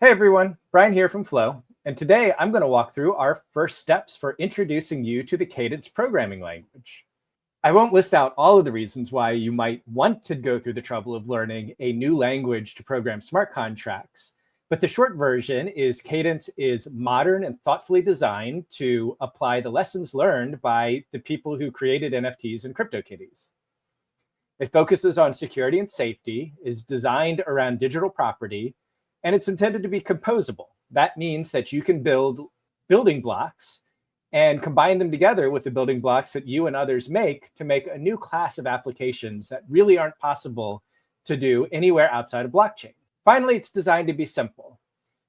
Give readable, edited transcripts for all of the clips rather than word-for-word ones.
Hey everyone, Brian here from Flow, and today I'm going to walk through our first steps for introducing you to the Cadence programming language. I won't list out all of the reasons why you might want to go through the trouble of learning a new language to program smart contracts, but the short version is Cadence is modern and thoughtfully designed to apply the lessons learned by the people who created NFTs and CryptoKitties. It focuses on security and safety, is designed around digital property, and it's intended to be composable. That means that you can build building blocks and combine them together with the building blocks that you and others make to make a new class of applications that really aren't possible to do anywhere outside of blockchain. Finally, it's designed to be simple.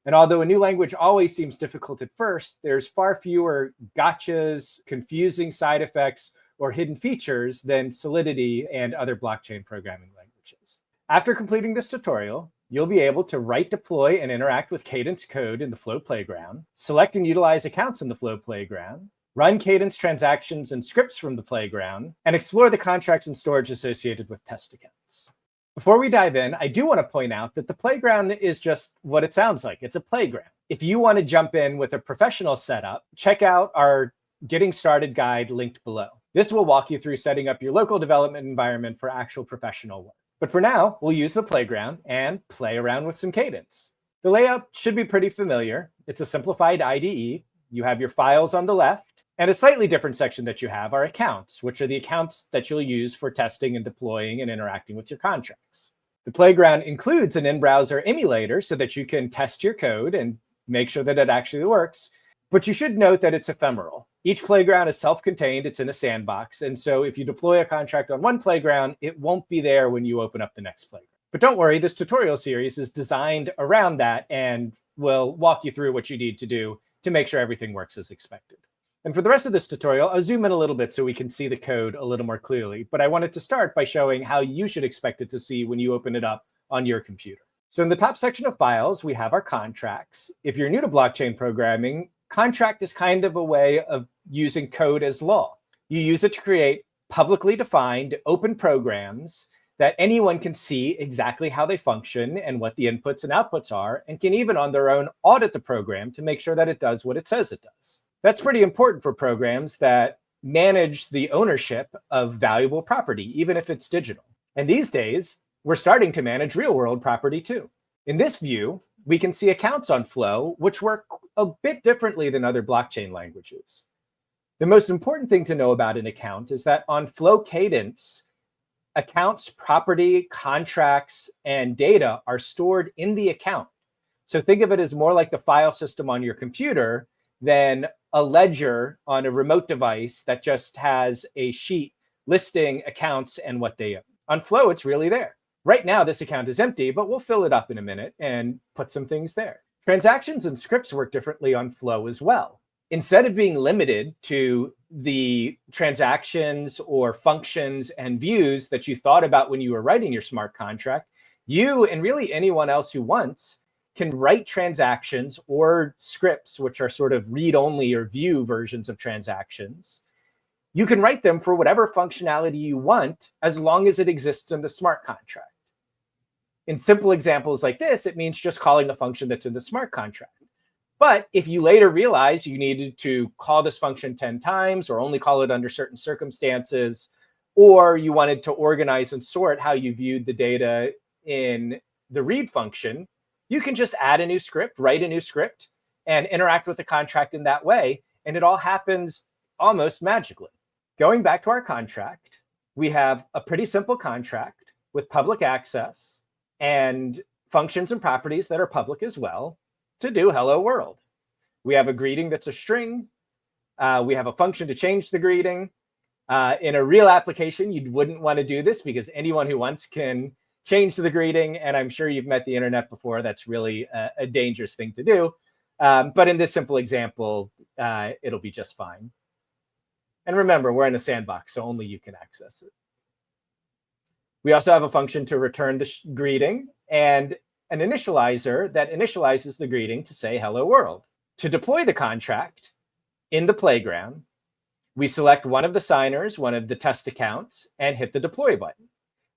And although a new language always seems difficult at first, there's far fewer gotchas, confusing side effects, or hidden features than Solidity and other blockchain programming languages. After completing this tutorial, you'll be able to write, deploy, and interact with Cadence code in the Flow Playground, select and utilize accounts in the Flow Playground, run Cadence transactions and scripts from the Playground, and explore the contracts and storage associated with test accounts. Before we dive in, I do want to point out that the Playground is just what it sounds like. It's a playground. If you want to jump in with a professional setup, check out our Getting Started guide linked below. This will walk you through setting up your local development environment for actual professional work. But for now, we'll use the Playground and play around with some Cadence. The layout should be pretty familiar. It's a simplified IDE. You have your files on the left, and a slightly different section that you have are accounts, which are the accounts that you'll use for testing and deploying and interacting with your contracts. The Playground includes an in-browser emulator so that you can test your code and make sure that it actually works. But you should note that it's ephemeral. Each playground is self-contained, it's in a sandbox. And so if you deploy a contract on one playground, it won't be there when you open up the next playground. But don't worry, this tutorial series is designed around that and will walk you through what you need to do to make sure everything works as expected. And for the rest of this tutorial, I'll zoom in a little bit so we can see the code a little more clearly. But I wanted to start by showing how you should expect it to see when you open it up on your computer. So in the top section of files, we have our contracts. If you're new to blockchain programming, contract is kind of a way of using code as law. You use it to create publicly defined open programs that anyone can see exactly how they function and what the inputs and outputs are, and can even on their own audit the program to make sure that it does what it says it does. That's pretty important for programs that manage the ownership of valuable property, even if it's digital. And these days, we're starting to manage real-world property too. In this view, we can see accounts on Flow, which work a bit differently than other blockchain languages. The most important thing to know about an account is that on Flow Cadence, accounts, property, contracts, and data are stored in the account. So think of it as more like the file system on your computer than a ledger on a remote device that just has a sheet listing accounts and what they own. On Flow, it's really there. Right now, this account is empty, but we'll fill it up in a minute and put some things there. Transactions and scripts work differently on Flow as well. Instead of being limited to the transactions or functions and views that you thought about when you were writing your smart contract, you and really anyone else who wants can write transactions or scripts, which are sort of read-only or view versions of transactions. You can write them for whatever functionality you want as long as it exists in the smart contract. In simple examples like this, it means just calling the function that's in the smart contract. But if you later realize you needed to call this function 10 times or only call it under certain circumstances, or you wanted to organize and sort how you viewed the data in the read function, you can just add a new script, write a new script, and interact with the contract in that way. And it all happens almost magically. Going back to our contract, we have a pretty simple contract with public access and functions and properties that are public as well to do hello world. We have a greeting that's a string. We have a function to change the greeting. In a real application, you wouldn't want to do this because anyone who wants can change the greeting. And I'm sure you've met the internet before. That's really a dangerous thing to do. But in this simple example, it'll be just fine. And remember, we're in a sandbox, so only you can access it. We also have a function to return the greeting and an initializer that initializes the greeting to say hello world. To deploy the contract in the playground, we select one of the signers, one of the test accounts, and hit the deploy button.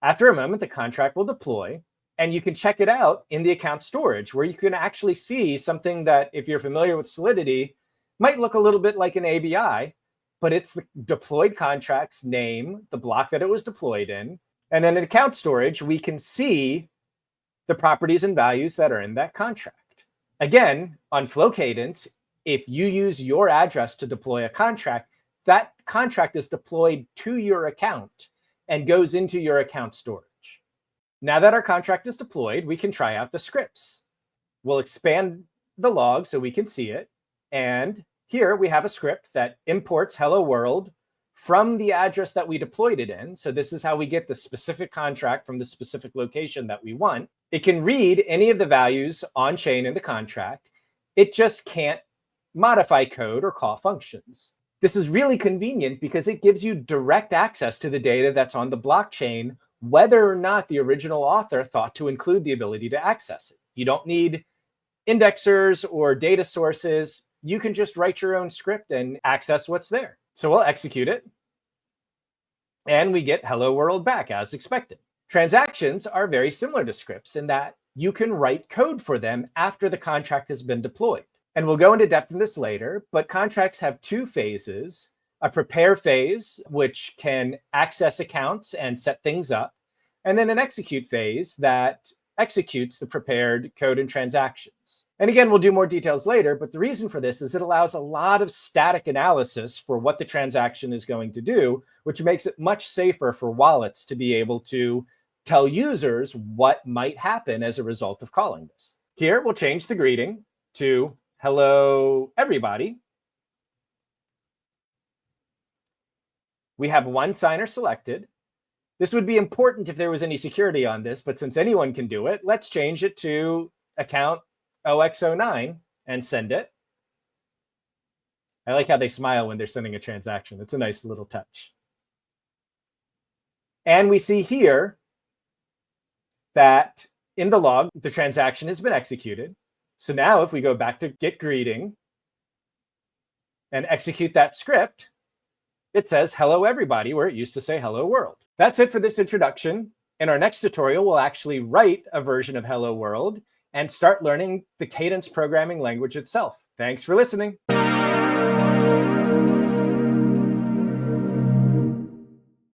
After a moment, the contract will deploy, And you can check it out in the account storage, where you can actually see something that, if you're familiar with Solidity, might look a little bit like an ABI, but it's the deployed contract's name, the block that it was deployed in. And then in account storage, we can see the properties and values that are in that contract. Again, on Flow Cadence, if you use your address to deploy a contract, that contract is deployed to your account and goes into your account storage. Now that our contract is deployed, we can try out the scripts. We'll expand the log so we can see it. And here we have a script that imports hello world from the address that we deployed it in. So this is how we get the specific contract from the specific location that we want. It can read any of the values on chain in the contract. It just can't modify code or call functions. This is really convenient because it gives you direct access to the data that's on the blockchain, whether or not the original author thought to include the ability to access it. You don't need indexers or data sources. You can just write your own script and access what's there. So we'll execute it. And we get hello world back as expected. Transactions are very similar to scripts in that you can write code for them after the contract has been deployed. And we'll go into depth in this later, but contracts have two phases: a prepare phase, which can access accounts and set things up, and then an execute phase that executes the prepared code and transactions. And again, we'll do more details later, but the reason for this is it allows a lot of static analysis for what the transaction is going to do, which makes it much safer for wallets to be able to tell users what might happen as a result of calling this. Here, we'll change the greeting to hello, everybody. We have one signer selected. This would be important if there was any security on this, but since anyone can do it, let's change it to account OX09 and send it. I like how they smile when they're sending a transaction. It's a nice little touch. And we see here that in the log, the transaction has been executed. So now if we go back to get greeting and execute that script, it says hello everybody, where it used to say hello world. That's it for this introduction. In our next tutorial, we'll actually write a version of hello world and start learning the Cadence programming language itself. Thanks for listening.